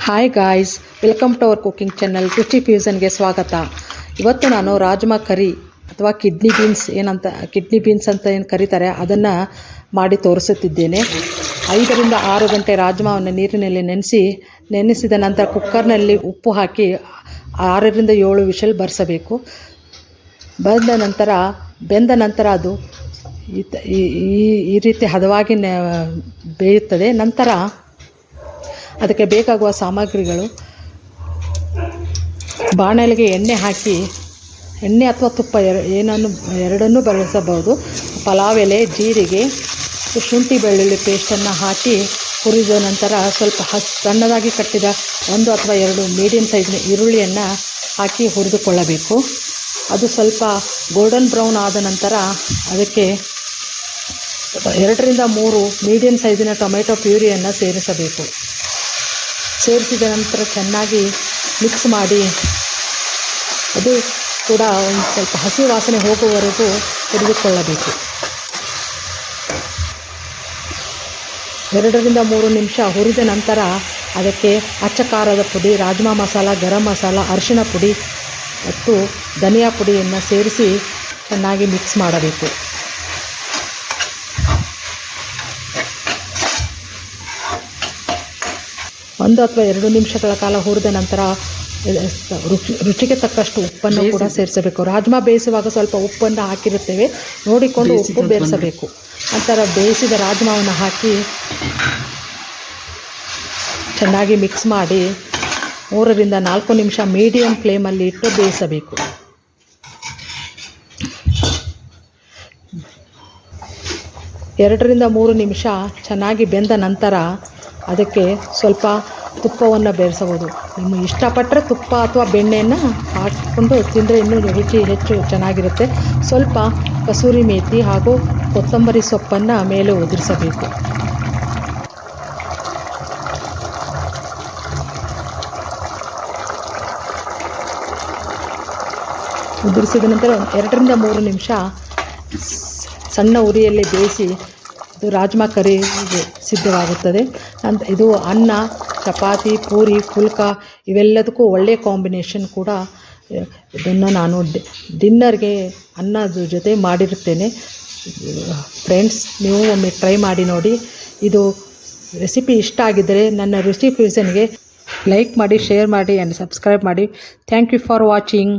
Hi guys, welcome to our cooking channel Ruchi ಫ್ಯೂಷನ್ಗೆ ಸ್ವಾಗತ. ಇವತ್ತು ನಾನು ರಾಜ್ಮಾ ಕರಿ ಅಥವಾ ಕಿಡ್ನಿ ಬೀನ್ಸ್ ಅಂತ ಏನು ಕರೀತಾರೆ ಅದನ್ನು ಮಾಡಿ ತೋರಿಸುತ್ತಿದ್ದೇನೆ. 5 ರಿಂದ 6 ಗಂಟೆ ರಾಜ್ಮಾವನ್ನು ನೀರಿನಲ್ಲಿ ನೆನೆಸಿದ ನಂತರ ಕುಕ್ಕರ್ನಲ್ಲಿ ಉಪ್ಪು ಹಾಕಿ 6 ರಿಂದ 7 ವಿಷಲ್ ಬರಿಸಬೇಕು. ಬೆಂದ ನಂತರ ಅದು ಈ ರೀತಿ ಹದವಾಗಿ ಬೇಯುತ್ತದೆ. ನಂತರ ಅದಕ್ಕೆ ಬೇಕಾಗುವ ಸಾಮಗ್ರಿಗಳು: ಬಾಣಲೆಗೆ ಎಣ್ಣೆ ಹಾಕಿ, ಎಣ್ಣೆ ಅಥವಾ ತುಪ್ಪ ಎರಡನ್ನೂ ಬಳಸಬಹುದು. ಪಲಾವ್ ಎಲೆ, ಜೀರಿಗೆ, ಶುಂಠಿ ಬೆಳ್ಳುಳ್ಳಿ ಪೇಸ್ಟನ್ನು ಹಾಕಿ ಹುರಿದ ನಂತರ ಸ್ವಲ್ಪ ಸಣ್ಣದಾಗಿ ಕಟ್ಟಿದ 1 ಅಥವಾ 2 ಮೀಡಿಯಮ್ ಸೈಜ್ನ ಈರುಳ್ಳಿಯನ್ನು ಹಾಕಿ ಹುರಿದುಕೊಳ್ಳಬೇಕು. ಅದು ಸ್ವಲ್ಪ ಗೋಲ್ಡನ್ ಬ್ರೌನ್ ಆದ ನಂತರ ಅದಕ್ಕೆ 2 ರಿಂದ 3 ಮೀಡಿಯಮ್ ಸೈಜಿನ ಟೊಮೆಟೊ ಪ್ಯೂರಿಯನ್ನು ಸೇರಿಸಬೇಕು. ಸೇರಿಸಿದ ನಂತರ ಚೆನ್ನಾಗಿ ಮಿಕ್ಸ್ ಮಾಡಿ, ಅದು ಕೂಡ ಒಂದು ಸ್ವಲ್ಪ ಹಸಿ ವಾಸನೆ ಹೋಗುವವರೆಗೂ ಹುರಿದುಕೊಳ್ಳಬೇಕು. 2 ರಿಂದ 3 ನಿಮಿಷ ಹುರಿದ ನಂತರ ಅದಕ್ಕೆ ಅಚ್ಚ ಖಾರದ ಪುಡಿ, ರಾಜ್ಮಾ ಮಸಾಲ, ಗರಂ ಮಸಾಲ, ಅರಿಶಿಣ ಪುಡಿ ಮತ್ತು ಧನಿಯಾ ಪುಡಿಯನ್ನು ಸೇರಿಸಿ ಚೆನ್ನಾಗಿ ಮಿಕ್ಸ್ ಮಾಡಬೇಕು. ಒಂದು ಅಥವಾ 2 ನಿಮಿಷಗಳ ಕಾಲ ಹುರಿದ ನಂತರ ರುಚಿಗೆ ತಕ್ಕಷ್ಟು ಉಪ್ಪನ್ನು ಕೂಡ ಸೇರಿಸಬೇಕು. ರಾಜ್ಮಾ ಬೇಯಿಸುವಾಗ ಸ್ವಲ್ಪ ಉಪ್ಪನ್ನು ಹಾಕಿರುತ್ತೇವೆ, ನೋಡಿಕೊಂಡು ಉಪ್ಪು ಬೇರಿಸಬೇಕು. ನಂತರ ಬೇಯಿಸಿದ ರಾಜ್ಮಾವನ್ನು ಹಾಕಿ ಚೆನ್ನಾಗಿ ಮಿಕ್ಸ್ ಮಾಡಿ 3 ರಿಂದ 4 ನಿಮಿಷ ಮೀಡಿಯಮ್ ಫ್ಲೇಮಲ್ಲಿ ಇಟ್ಟು ಬೇಯಿಸಬೇಕು. 2 ರಿಂದ 3 ನಿಮಿಷ ಚೆನ್ನಾಗಿ ಬೆಂದ ನಂತರ ಅದಕ್ಕೆ ಸ್ವಲ್ಪ ತುಪ್ಪವನ್ನು ಬೆರೆಸಬಹುದು. ನಿಮಗೆ ಇಷ್ಟಪಟ್ಟರೆ ತುಪ್ಪ ಅಥವಾ ಬೆಣ್ಣೆಯನ್ನು ಹಾಕಿಕೊಂಡು ತಿಂದರೆ ಇನ್ನೂ ರುಚಿ ಹೆಚ್ಚು ಚೆನ್ನಾಗಿರುತ್ತೆ. ಸ್ವಲ್ಪ ಕಸೂರಿ ಮೇಥಿ ಹಾಗೂ ಕೊತ್ತಂಬರಿ ಸೊಪ್ಪನ್ನು ಮೇಲೆ ಉದುರಿಸಬೇಕು. ಉದುರಿಸಿದ ನಂತರ 2 ರಿಂದ 3 ನಿಮಿಷ ಸಣ್ಣ ಉರಿಯಲ್ಲಿ ಬೇಯಿಸಿ ಇದು ರಾಜ್ಮಾ ಕರಿ ಸಿದ್ಧವಾಗುತ್ತದೆ. ಇದು ಅನ್ನ, ಚಪಾತಿ, ಪೂರಿ, ಪುಲ್ಕ ಇವೆಲ್ಲದಕ್ಕೂ ಒಳ್ಳೆಯ ಕಾಂಬಿನೇಷನ್ ಕೂಡ. ಇದನ್ನು ನಾನು ಡಿನ್ನರ್ಗೆ ಅನ್ನದ ಜೊತೆ ಮಾಡಿರುತ್ತೇನೆ. ಫ್ರೆಂಡ್ಸ್, ನೀವು ಒಮ್ಮೆ ಟ್ರೈ ಮಾಡಿ ನೋಡಿ. ಇದು ರೆಸಿಪಿ ಇಷ್ಟ ಆಗಿದ್ದರೆ ನನ್ನ ರುಚಿ ಫ್ಯೂಷನ್ಗೆ ಲೈಕ್ ಮಾಡಿ, ಶೇರ್ ಮಾಡಿ ಆ್ಯಂಡ್ ಸಬ್ಸ್ಕ್ರೈಬ್ ಮಾಡಿ. Thank you for watching.